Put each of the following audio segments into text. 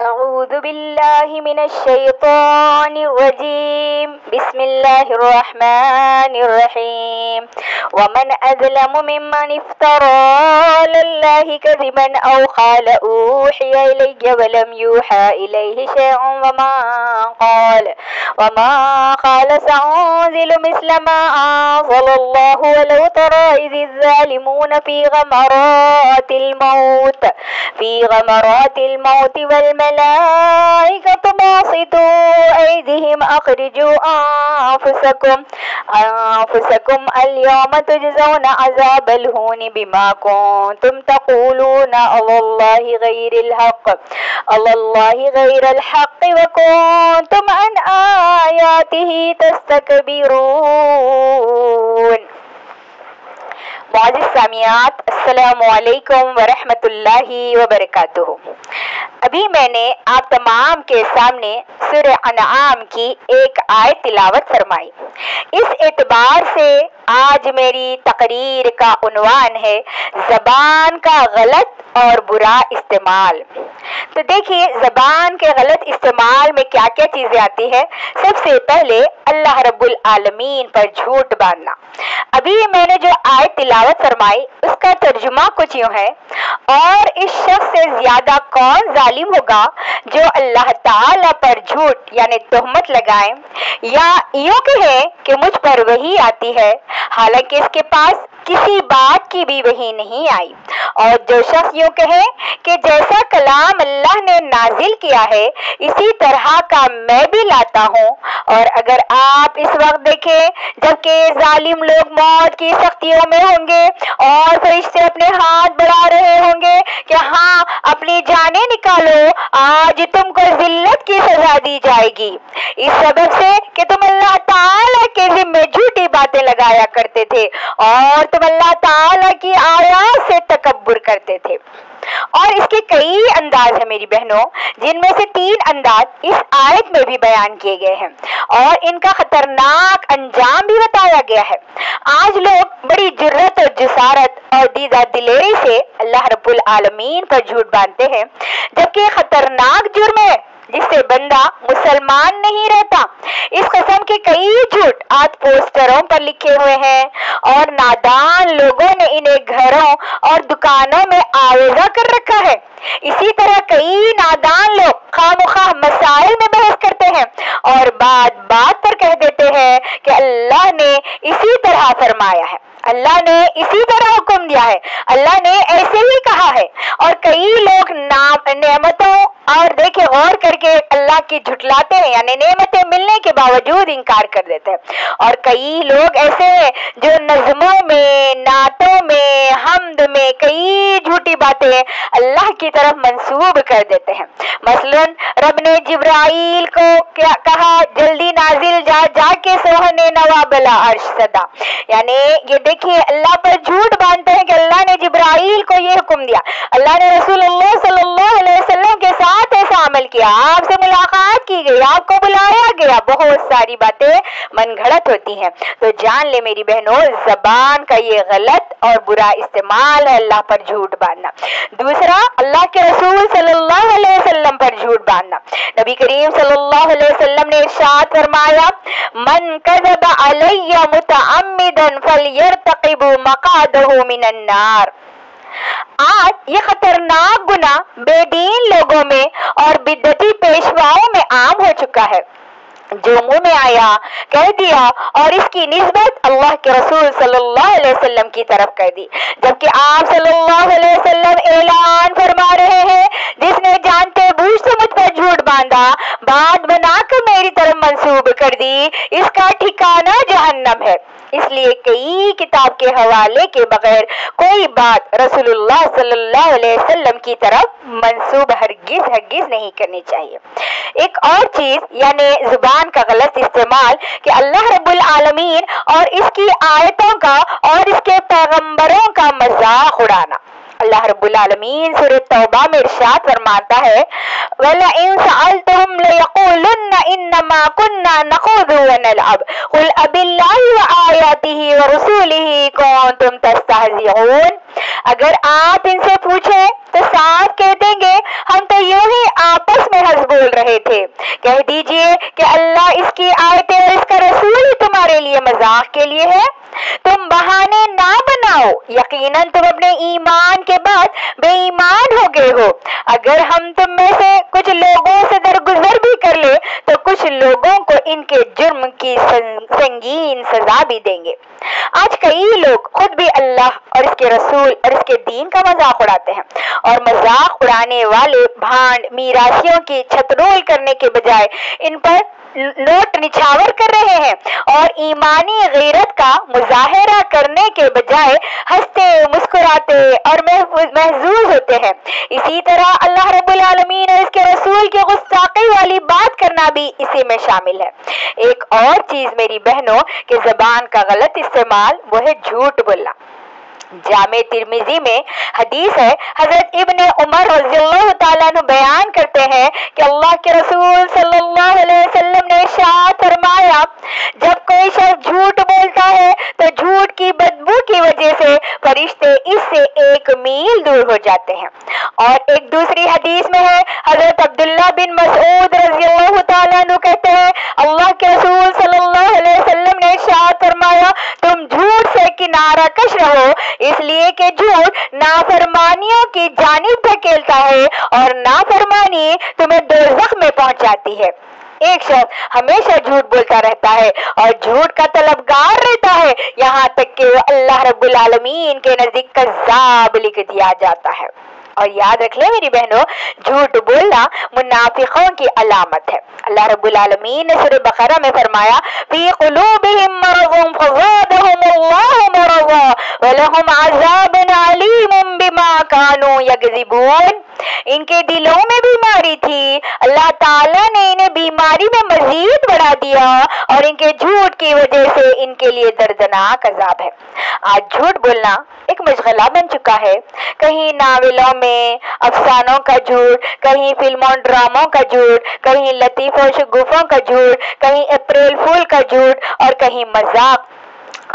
أعوذ بالله من الشيطان الرجيم بسم الله الرحمن الرحيم ومن أظلم ممن افترى على الله كذبا أو قال أوحي إلي ولم يوحى إليه شيء وما قال سأنزل مثل ما أنزل الله ولو ترى إذ الظالمون في غمرات الموت والملائكة باسطوا أيديهم أخرجوا أنفسكم اليوم تجزون عذاب الهون بما كنتم تقولون على الله غير الحق وكنتم عن آياته تستكبرون. معزز سامعات، السلام علیکم ورحمۃ اللہ وبرکاتہ۔ ابھی میں نے آپ تمام کے سامنے سورہ انعام کی ایک آیت تلاوت فرمائی۔ اس اعتبار سے آج میری تقریر کا عنوان ہے زبان کا غلط اور برا استعمال۔ تو دیکھیے زبان کے غلط استعمال میں کیا کیا چیزیں آتی ہے۔ سب سے پہلے اللہ رب العالمین پر جھوٹ باندھنا۔ ابھی میں نے جو آیت تلاوت فرمائی اس کا ترجمہ کچھ یوں ہے: اور اس شخص سے زیادہ کون ظالم ہوگا جو اللہ تعالی پر جھوٹ یعنی تہمت لگائے یا یوں کہے کہ مجھ پر وحی آتی ہے حالانکہ اس کے پاس کسی بات کی بھی وحی نہیں آئی، اور جو شخص یوں کہے کہ جیسا کلام اللہ نے نازل کیا ہے اسی طرح کا میں بھی لاتا ہوں۔ اور اگر آپ اس وقت دیکھیں جبکہ ظالم لوگ موت کی سختیوں میں ہوں گے اور فرشتے اپنے ہاتھ بڑھا رہے ہوں گے کہ ہاں اپنی جانیں نکالو، آج تم کو ذلت کی سزا دی جائے گی اس سبب سے کہ تم اللہ تعالیٰ کے ذمے جھوٹی باتیں لگایا کرتے تھے اور تم اللہ تعالیٰ کی آیات سے تکبر کرتے تھے۔ اور اس کے کئی انداز ہیں میری بہنوں، جن میں سے 3 انداز اس آیت میں بھی بیان کیے گئے ہیں اور ان کا خطرناک انجام بھی بتایا گیا ہے۔ آج لوگ بڑی جرات اور جسارت اور دیدہ دلیری سے اللہ رب العالمین پر جھوٹ باندھتے ہیں، جبکہ یہ خطرناک جرم ہے جس سے بندہ مسلمان نہیں رہتا۔ اس قسم کے کئی جھوٹ آج پوسٹروں پر لکھے ہوئے ہیں اور نادان لوگوں نے انہیں گھروں اور دکانوں میں آویزہ کر رکھا ہے۔ اسی طرح کئی نادان لوگ خواہ مسائل میں بحث کرتے ہیں اور بات بات پر کہہ دیتے ہیں کہ اللہ نے اسی طرح فرمایا ہے، اللہ نے اسی طرح حکم دیا ہے، اللہ نے ایسے ہی کہا ہے۔ اور کئی لوگ نعمتوں اور دیکھیں غور کر کے اللہ کی جھٹلاتے ہیں، یعنی نعمتیں ملنے کے باوجود انکار کر دیتے ہیں۔ اور کئی لوگ ایسے ہیں جو نظموں میں، نعتوں میں، حمد میں کئی جھوٹی باتیں اللہ کی طرف منسوب کر دیتے ہیں۔ مثلا رب نے جبرائیل کو کہا جلدی نازل جا کے سوہنے نوا بلا عرش صدا، یعنی یہ دیکھیے اللہ پر جھوٹ باندھتے ہیں کہ اللہ نے جبرائیل کو یہ حکم دیا، اللہ نے رسول اللہ صلی اللہ علیہ وسلم کے ساتھ ایسا عمل کیا، آپ سے ملاقات کی گئی، آپ کو بلایا گیا، بہت ساری باتیں من گھڑت ہوتی ہیں۔ تو جان لے میری بہنوں زبان کا یہ غلط اور برا استعمال ہے اللہ پر جھوٹ باندھنا۔ دوسرا اللہ کے رسول صلی اللہ علیہ وسلم پر جھوٹ باندھنا۔ نبی کریم صلی اللہ علیہ وسلم نے ارشاد فرمایا من کذب علی متعمدا فلیرتقب مقعدہ من النار۔ آج یہ خطرناک گناہ بے دین لوگوں میں اور بدعتی پیشواؤں میں عام ہو چکا ہے، جو منہ میں آیا کہہ دیا اور اس کی نسبت اللہ کے رسول صلی اللہ علیہ وسلم کی طرف کر دی، جبکہ آپ صلی اللہ علیہ وسلم اعلان فرما رہے ہیں جس نے جانتے بوجھ سے مجھ پر جھوٹ باندھا، بات بنا کر میری طرف منسوب کر دی، اس کا ٹھکانہ جہنم ہے۔ اس لیے کئی کتاب کے حوالے کے بغیر کوئی بات رسول اللہ صلی اللہ علیہ وسلم کی طرف منسوب ہرگز نہیں کرنی چاہیے۔ ایک اور چیز یعنی زبان کا غلط استعمال کہ اللہ رب العالمین اور اس کی آیتوں کا اور اس کے پیغمبروں کا مذاق اڑانا۔ اللہ رب العالمین سورہ توبہ میں ارشاد فرماتا ہے وَلَئِن سَأَلْتَهُمْ لَيَقُولُنَّ إِنَّمَا كُنَّا نَخُوضُ وَنَلْعَبُ قُلْ أَبِاللَّهِ وَآيَاتِهِ وَرُسُولِهِ كُنتُمْ تَسْتَهْزِئُونَ۔ اگر آپ ان سے پوچھیں تو صاف کہہ دیں گے ہم تو یوں ہی آپس میں ہنس بول رہے تھے۔ کہہ دیجئے کہ اللہ، اس کی آیتیں اور اس کا رسول ہی تمہارے لیے مذاق کے لیے ہے۔ تم بہانے نہ بناؤ، یقیناً تم اپنے ایمان کے بعد بے ایمان ہو گئے ہو۔ اگر ہم تم میں سے کچھ لوگوں سے درگزر بھی کر لے تو کچھ لوگوں کو ان کے جرم کی سنگین سزا بھی دیں گے۔ آج کئی لوگ خود بھی اللہ اور اس کے رسول اور اس کے دین کا مذاق اڑاتے ہیں، اور مذاق اڑانے والے بھانڈ میراثیوں کی چھترول کرنے کے بجائے ان پر نوٹ نچھاور کر رہے ہیں، اور ایمانی غیرت کا مظاہرہ کرنے کے بجائے ہنستے مسکراتے اور محظوظ ہوتے ہیں۔ اسی طرح اللہ رب العالمین اور اس کے رسول کی گستاخی والی بات کرنا بھی اسی میں شامل ہے۔ ایک اور چیز میری بہنوں کہ زبان کا غلط استعمال وہ ہے جھوٹ بولنا۔ جامع ترمذی میں حدیث ہے، حضرت ابن عمر رضی اللہ تعالیٰ عنہ بیان کرتے ہیں کہ اللہ کے رسول صلی اللہ علیہ وسلم نے ارشاد فرمایا، جب کوئی شخص جھوٹ بولتا ہے تو جھوٹ کی بدبو کی وجہ سے فرشتے اس سے 1 میل دور ہو جاتے ہیں۔ اور ایک دوسری حدیث میں ہے، حضرت عبداللہ بن مسعود رضی اللہ تعالیٰ عنہ کہتے ہیں، اللہ کے رسول صلی اللہ علیہ وسلم نے ارشاد فرمایا، تم جھوٹ سے کنارہ کش رہو، اس لیے کہ جھوٹ نافرمانیوں کی جانب دھکیلتا ہے اور نافرمانی تمہیں دوزخ میں پہنچاتی ہے۔ ایک شخص ہمیشہ جھوٹ بولتا رہتا ہے اور جھوٹ کا طلبگار رہتا ہے، یہاں تک کہ وہ اللہ رب العالمین کے نزدیک کذاب لکھ دیا جاتا ہے۔ اور یاد رکھ لیں میری بہنوں، جھوٹ بولنا منافقوں کی علامت ہے۔ اللہ رب العالمین نے سورہ بقرہ میں فرمایا، فی قلوبہم مرض فزادہم اللہ مرضا ولہم عذاب علیم بما کانوا یکذبون۔ ان کے دلوں میں بیماری تھی، اللہ تعالیٰ نے انہیں بیماری میں مزید بڑھا دیا اور ان کے جھوٹ کی وجہ سے ان کے لیے دردناک عذاب ہے۔ آج جھوٹ بولنا ایک مشغلہ بن چکا ہے۔ کہیں ناولوں میں افسانوں کا جھوٹ، کہیں فلموں ڈراموں کا جھوٹ، کہیں لطیف و شگوفوں کا جھوٹ، کہیں اپریل فول کا جھوٹ، اور کہیں مذاق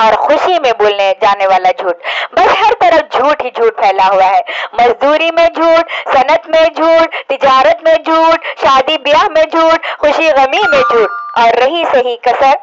اور خوشی میں بولنے جانے والا جھوٹ۔ بس ہر طرف جھوٹ ہی جھوٹ پھیلا ہوا ہے۔ مزدوری میں جھوٹ، صنعت میں جھوٹ، تجارت میں جھوٹ، شادی بیاہ میں جھوٹ، خوشی غمی میں جھوٹ، اور رہی صحیح کسر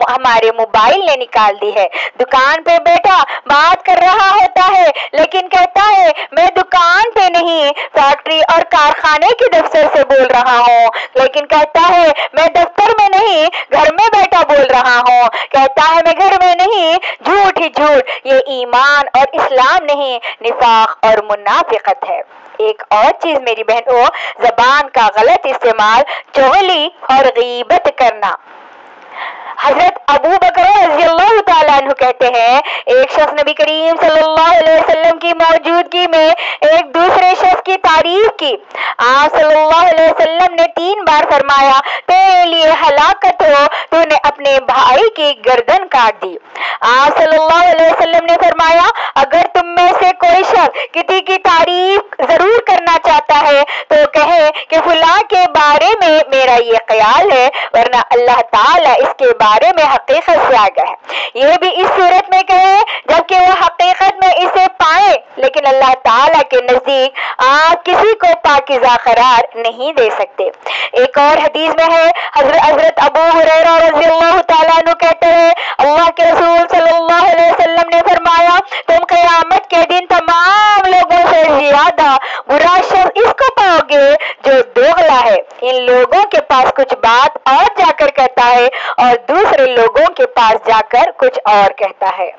ہمارے موبائل نے نکال دی ہے۔ دکان پہ بیٹھا بات کر رہا ہوتا ہے لیکن کہتا ہے میں دکان پہ نہیں، فیکٹری اور کارخانے کے دفتر سے بول رہا ہوں، لیکن کہتا ہے میں دفتر میں نہیں، گھر میں بیٹھا بول رہا ہوں، کہتا ہے میں گھر میں نہیں۔ جھوٹ ہی جھوٹ، یہ ایمان اور اسلام نہیں، نفاق اور منافقت ہے۔ ایک اور چیز میری بہنوں، زبان کا غلط استعمال، چغلی اور غیبت کرنا۔ حضرت ابو بکر رضی اللہ تعالیٰ عنہ کہتے ہیں، ایک شخص نبی کریم صلی اللہ علیہ وسلم کی موجودگی میں ایک دوسرے شخص کی تعریف کی۔ آپ صلی اللہ علیہ وسلم نے 3 بار فرمایا، تیرے لیے ہلاکت ہو، تو نے اپنے بھائی کی گردن کاٹ دی۔ آپ صلی اللہ علیہ وسلم نے فرمایا، اگر تم میں سے کوئی شخص کسی کی تعریف ضرور کرنا چاہتا ہے تو کہے کہ فلاں کے بارے میں میرا یہ خیال ہے، ورنہ اللہ تعالیٰ اس کے بارے میں حقیقت سے آگاہ ہے۔ یہ بھی اس صورت میں کہے جبکہ وہ حقیقت میں اسے پائے، لیکن اللہ تعالیٰ کے نزدیک آپ کسی کو پاکیزہ قرار نہیں دے سکتے۔ ایک اور حدیث میں ہے، حضرت ابو ہریرہ رضی اللہ تعالیٰ عنہ کہتے ہیں، اللہ کے رسول صلی اللہ علیہ وسلم نے فرمایا، تم قیامت کے دن تمام لوگوں سے زیادہ برا شخص اس کو پاؤ گے جو دوغلا ہے، ان لوگوں کے پاس کچھ بات اور جا کر کہتا ہے اور دوسرے لوگوں کے پاس جا کر کچھ اور کہتا ہے۔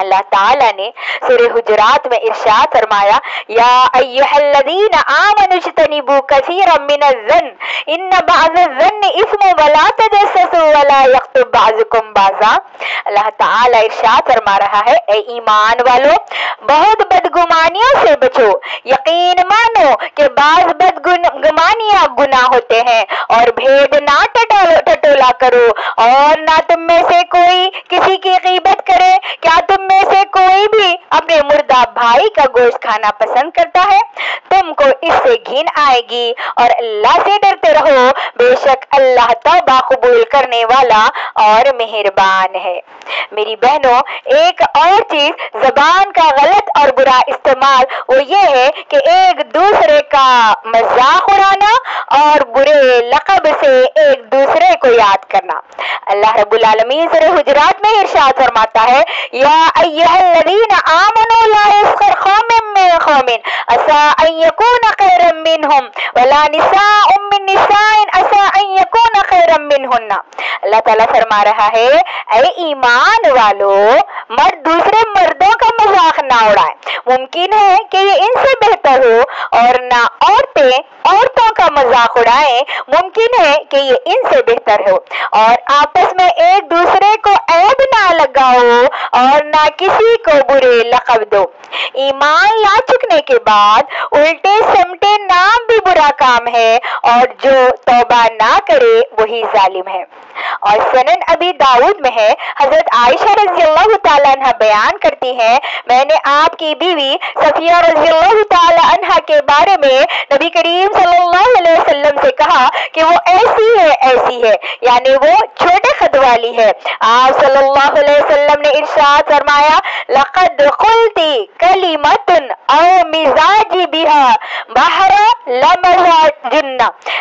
اللہ تعالیٰ نے سورہ حجرات میں ارشاد فرمایا، یا ایھا الذین آمنوا اجتنبوا کثیرا من الظن ان بعض الظن اثم ولا تجسسوا ولا یغتب بعضکم بعضا۔ اللہ تعالیٰ ارشاد فرما رہا ہے، اے ایمان والو، بہت بدگمانیوں سے بچو، یقین مانو کہ بعض بدگمانیاں گناہ ہوتے ہیں، اور بھید نہ ٹٹولا کرو، اور نہ تم میں سے کوئی کسی کی غیبت کرے۔ کیا تم میں سے کوئی بھی اپنے مردہ بھائی کا گوشت کھانا پسند کرتا ہے؟ تم کو اس سے گھن آئے گی، اور اللہ سے ڈرتے رہو، بے شک اللہ توبہ قبول کرنے والا اور مہربان ہے۔ میری بہنوں، ایک اور چیز زبان کا غلط اور برا استعمال وہ یہ ہے کہ ایک دوسرے کا مذاق اڑانا اور برے لقب سے ایک دوسرے کو یاد کرنا۔ اللہ رب العالمین سورہ حجرات میں ارشاد فرماتا ہے یا ایھا الذین آمنوا لا یسخر قوم من قوم عسى ان یکون خیرا منہم ولا نساء من نساء عسى ان یکون خیرا منہن۔ اللہ تعالیٰ فرما رہا ہے اے ایمان والو، مرد دوسرے مردوں کا مذاق نہ اڑائیں، ممکن ہے کہ یہ ان سے بہتر ہو، اور نہ عورتیں عورتوں کا مذاق اڑائیں، ممکن ہے کہ یہ ان سے بہتر ہو، اور آپس میں ایک دوسرے کو عیب نہ لگاؤ اور نہ کسی کو برے لقب دو۔ ایمان لا چکنے کے بعد الٹے سمٹے نام بھی برا کام ہے، اور جو توبہ نہ کرے وہی ظالم ہے۔ اور سنن ابی داؤد میں ہے، حضرت عائشہ رضی اللہ تعالیٰ عنہ بیان کرتی ہیں میں نے آپ کی بیوی صفیہ رضی اللہ تعالیٰ عنہ کے بارے میں نبی کریم صلی اللہ علیہ وسلم سے کہا کہ وہ ایسی ہے یعنی وہ چھوٹے قد والی ہے۔ آپ صلی اللہ علیہ وسلم نے ارشاد فرمایا لقد قلتی کلمۃ او مزاجی بها بحر لمزاجن،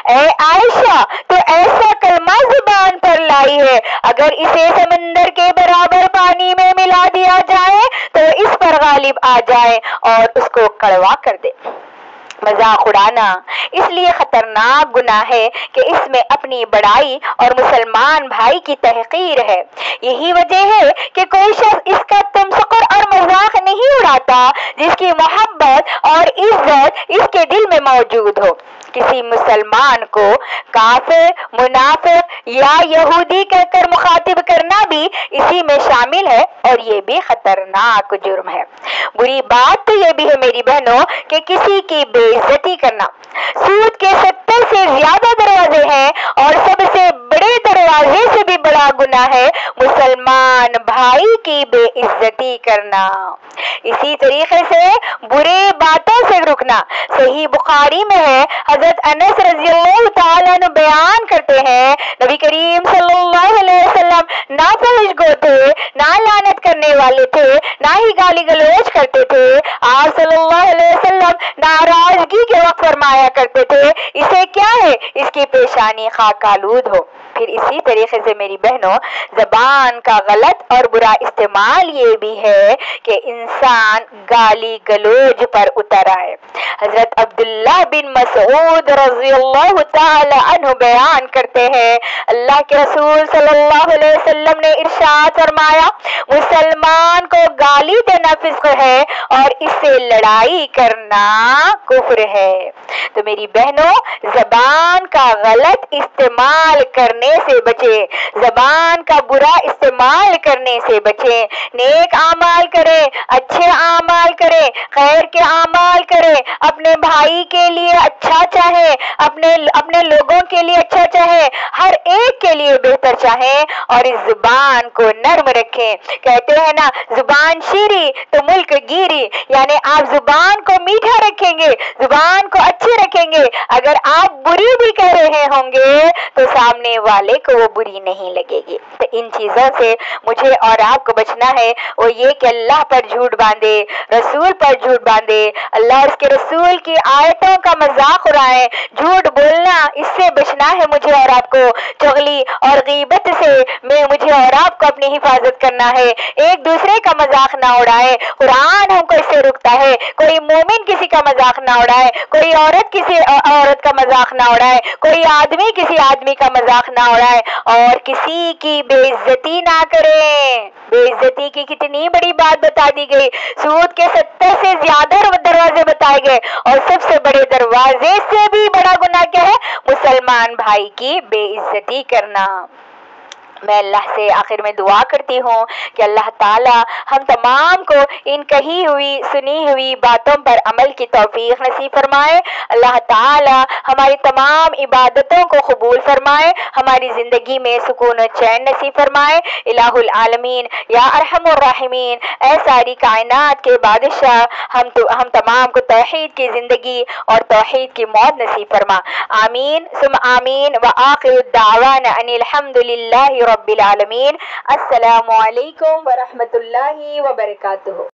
اے عائشہ تو ایسا کلمہ زبان پر لائی ہے اگر اسے سمندر کے برابر پانی میں ملا دیا جائے تو اس پر غالب آ جائے اور اس کو کڑوا کر دے۔ مذاق اڑانا اس لیے خطرناک گناہ ہے کہ اس میں اپنی بڑائی اور مسلمان بھائی کی تحقیر ہے۔ یہی وجہ ہے کہ کوئی شخص اس کا تمسخر اور مذاق نہیں اڑاتا جس کی محبت اور عزت اس کے دل میں موجود ہو۔ کسی مسلمان کو کافر، منافق یا یہودی کہہ کر مخاطب کرنا بھی اسی میں شامل ہے، اور یہ بھی خطرناک جرم ہے۔ بری بات تو یہ بھی ہے میری بہنوں کہ کسی کی بے عزتی کرنا۔ سود کے 70 سے زیادہ دروازے ہیں اور سب سے بڑے دروازے سے بھی بڑا گناہ ہے مسلمان بھائی کی بے عزتی کرنا۔ اسی طریقے سے برے باتوں سے رکنا۔ صحیح بخاری میں ہے، حضرت انس رضی اللہ تعالیٰ عنہ بیان کرتے ہیں نبی کریم صلی اللہ علیہ وسلم نہ فحش گو تھے، نہ لعنت کرنے والے تھے، نہ ہی گالی گلوچ کرتے تھے۔ آپ صلی اللہ علیہ وسلم ناراضگی کے وقت فرمایا کرتے تھے اسے کیا ہے اس کی پیشانی خاک آلود ہو۔ پھر اسی طریقے سے میری بہنوں زبان کا غلط اور برا استعمال یہ بھی ہے کہ انسان گالی گلوچ پر اتر آئے۔ حضرت عبداللہ بن مسعود رضی اللہ تعالی عنہ بیان کرتے ہیں اللہ کے رسول صلی اللہ علیہ وسلم نے ارشاد فرمایا مسلمان کو گالی دینا فسق ہے اور اس سے لڑائی کرنا کفر ہے۔ تو میری بہنوں زبان کا غلط استعمال کرنے سے بچے، زبان کا برا استعمال کرنے سے بچے، نیک اعمال کریں، اچھے اعمال کریں، خیر کے اعمال کریں، اپنے بھائی کے لیے اچھا چاہیں، اپنے لوگوں کے لیے اچھا چاہیں، ہر ایک کے لیے بہتر چاہیں، اور اس زبان کو نرم رکھیں۔ کہتے ہیں نا زبان شیریں تو ملک گیری، یعنی آپ زبان کو میٹھا رکھیں گے، زبان کو اچھی رکھیں گے، اگر آپ بری بھی کہہ رہے ہوں گے تو سامنے والے کو وہ بری نہیں لگے گی۔ تو ان چیزوں سے مجھے اور آپ کو بچنا ہے، وہ یہ کہ اللہ پر جھوٹ باندھے، رسول پر جھوٹ باندھے، اللہ اور اس کے رسول کی آیتوں کا مذاق اڑائیں، جھوٹ بولنا اس سے بچنا ہے مجھے اور آپ کو، چغلی اور غیبت سے مجھے اور آپ کو اپنی حفاظت کرنا ہے، ایک دوسرے کا مذاق نہ اڑائے۔ قرآن ہم کو اس سے روکتا ہے کوئی مومن کسی کا مذاق نہ اڑائے، کوئی عورت کسی عورت کا مذاق نہ اڑائے، کوئی آدمی کسی آدمی کا مذاق نہ اڑائے، اور کسی کی بے عزتی نہ کریں۔ بے عزتی کی کتنی بڑی بات بتا دی گئی، سود کے 70 سے زیادہ دروازے بتائے گئے، اور سب سے بڑے دروازے سے بھی بڑا گناہ کیا ہے؟ مسلمان بھائی کی بے عزتی کرنا۔ میں اللہ سے آخر میں دعا کرتی ہوں کہ اللہ تعالی ہم تمام کو ان کہی ہوئی سنی ہوئی باتوں پر عمل کی توفیق نصیب فرمائے۔ اللہ تعالی ہماری تمام عبادتوں کو قبول فرمائے، ہماری زندگی میں سکون و چین نصیب فرمائے۔ الہ العالمین یا ارحم الراحمین، اے ساری کائنات کے بادشاہ، ہم تمام کو توحید کی زندگی اور توحید کی موت نصیب فرما۔ آمین ثم آمین، وآخر الدعوانا ان الحمدللہ رب العالمین۔ السلام علیکم ورحمۃ اللہ وبرکاتہ۔